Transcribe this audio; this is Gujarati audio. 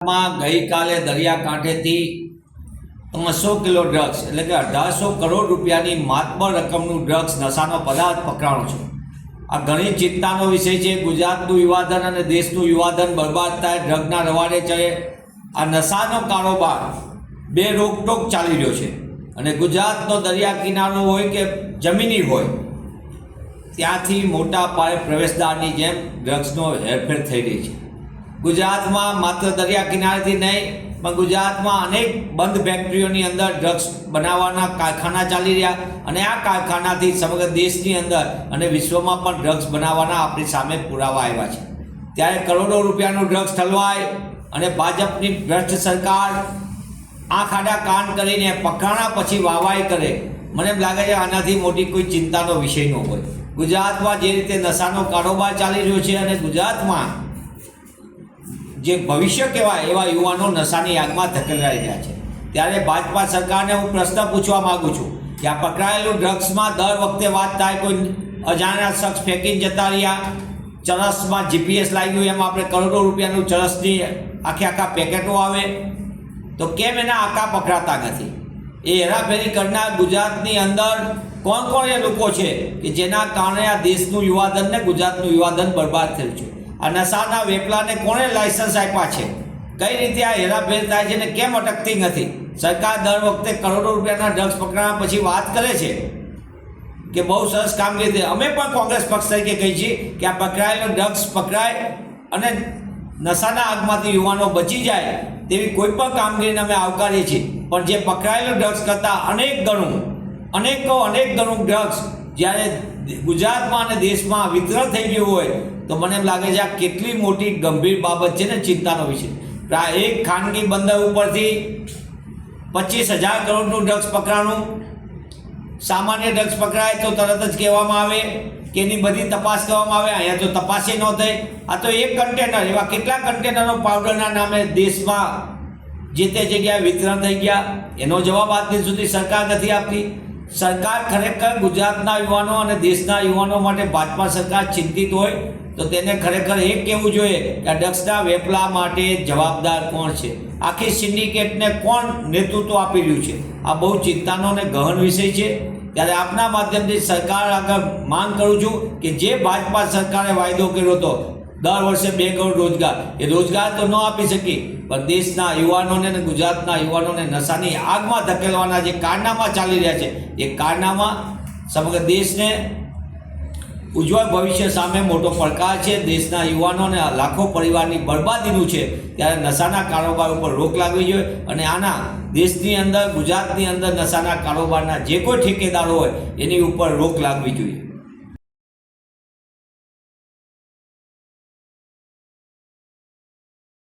માં ગઈકાલે દરિયાકાંઠેથી 300 કિલો ડ્રગ્સ એટલે કે 1800 કરોડ રૂપિયાની માતબર રકમનું ડ્રગ્સ નશાનો પદાર્થ પકડાણો છે। આ ઘણી ચિંતાનો વિષય છે। ગુજરાતનું યુવાધન અને દેશનું યુવાધન બરબાદ થાય, ડ્રગના રવાડે ચડે। આ નશાનો કારોબાર બે રોકટોક ચાલી રહ્યો છે અને ગુજરાતનો દરિયા કિનારો હોય કે જમીની હોય ત્યાંથી મોટા પાયે પ્રવેશદ્વારની જેમ ડ્રગ્સનો હેરફેર થઈ રહી છે। ગુજરાતમાં માત્ર દરિયા કિનારેથી નહીં પણ ગુજરાતમાં અનેક બંધ ફેક્ટરીઓની અંદર ડ્રગ્સ બનાવવાના કારખાના ચાલી રહ્યા અને આ કારખાનાથી સમગ્ર દેશની અંદર અને વિશ્વમાં પણ ડ્રગ્સ બનાવવાના આપણી સામે પુરાવા આવ્યા છે। ત્યારે કરોડો રૂપિયાનું ડ્રગ્સ ઠલવાય અને ભાજપની ભ્રષ્ટ સરકાર આંખ આડા કાન કરીને પકડાણા પછી વાહવાઈ કરે, મને એમ લાગે છે આનાથી મોટી કોઈ ચિંતાનો વિષય ન હોય। ગુજરાતમાં જે રીતે નશાનો કારોબાર ચાલી રહ્યો છે અને ગુજરાતમાં જે ભવિષ્ય કહેવાય એવા યુવાનો નશાની આગમાં ધકેલાઈ રહ્યા છે, ત્યારે ભાજપા સરકારને હું પ્રશ્ન પૂછવા માગું છું કે આ પકડાયેલું ડ્રગ્સમાં દર વખતે વાત થાય કોઈ અજાણ્યા શખ્સ ફેંકીને જતા રહ્યા, ચરસમાં જીપીએસ લાગ્યું એમ આપણે કરોડો રૂપિયાનું ચરસની આખા પેકેટો આવે તો કેમ એના આંકા પકડાતા નથી? એ હેરાફેરી કરનાર ગુજરાતની અંદર કોણ એ લોકો છે કે જેના કારણે આ દેશનું યુવાધન ને ગુજરાતનું યુવાધન બરબાદ થયું છે? આ નશાના વેપલાને કોણે લાયસન્સ આપ્યા છે? કઈ રીતે આ હેરાફેર થાય છે ને કેમ અટકતી નથી? સરકાર દર વખતે કરોડો રૂપિયાના ડ્રગ્સ પકડાયા પછી વાત કરે છે કે બહુ સરસ કામગીરી। અમે પણ કોંગ્રેસ પક્ષ તરીકે કહીએ છીએ કે આ પકડાયેલો ડ્રગ્સ પકડાય અને નશાના આગમાંથી યુવાનો બચી જાય તેવી કોઈ પણ કામગીરીને અમે આવકારીએ છીએ, પણ જે પકડાયેલો ડ્રગ્સ કરતાં અનેક ગણું ડ્રગ્સ જ્યારે ગુજરાતમાં અને દેશમાં વિતરણ થઈ ગયું હોય તો મને એમ લાગે છે આ કેટલી મોટી ગંભીર બાબત છે ને ચિંતાનો વિષય। એક ખાનગી બંદર ઉપરથી 25,000 કરોડનું ડ્રગ્સ પકડાણું। સામાન્ય ડ્રગ્સ પકડાય તો તરત જ કહેવામાં આવે કે એની બધી તપાસ કરવામાં આવે, અહીંયા તો તપાસે ન થઈ। આ તો એક કન્ટેનર, એવા કેટલા કન્ટેનરો પાવડરના નામે દેશમાં જે તે જગ્યાએ વિતરણ થઈ ગયા, એનો જવાબ આજ દિન સુધી સરકાર નથી આપતી। સરકાર ખરેખર ગુજરાતના યુવાનો અને દેશના યુવાનો માટે ભાજપા સરકાર ચિંતિત હોય તો તેને ખરેખર એ કહેવું જોઈએ કે આ ડ્રગ્સના વેપલા માટે જવાબદાર કોણ છે, આખી સિન્ડિકેટને કોણ નેતૃત્વ આપી રહ્યું છે? આ બહુ ચિંતાનો અને ગહન વિષય છે। ત્યારે આપના માધ્યમથી સરકાર આગળ માંગ કરું છું કે જે ભાજપા સરકારે વાયદો કર્યો હતો દર વર્ષે 2 કરોડ રોજગાર, એ રોજગાર તો ન આપી શકી પણ દેશના યુવાનોને અને ગુજરાતના યુવાનોને નશાની આગમાં ધકેલવાના જે કારનામા ચાલી રહ્યા છે એ કારનામા સમગ્ર દેશને ઉજ્જવળ ભવિષ્ય સામે મોટો પડકાર છે। દેશના યુવાનોને લાખો પરિવારની બરબાદીનું છે, ત્યારે નશાના કારોબાર ઉપર રોક લાગવી જોઈએ અને આના દેશની અંદર ગુજરાતની અંદર નશાના કારોબારના જે કોઈ ઠેકેદારો હોય એની ઉપર રોક લાગવી જોઈએ।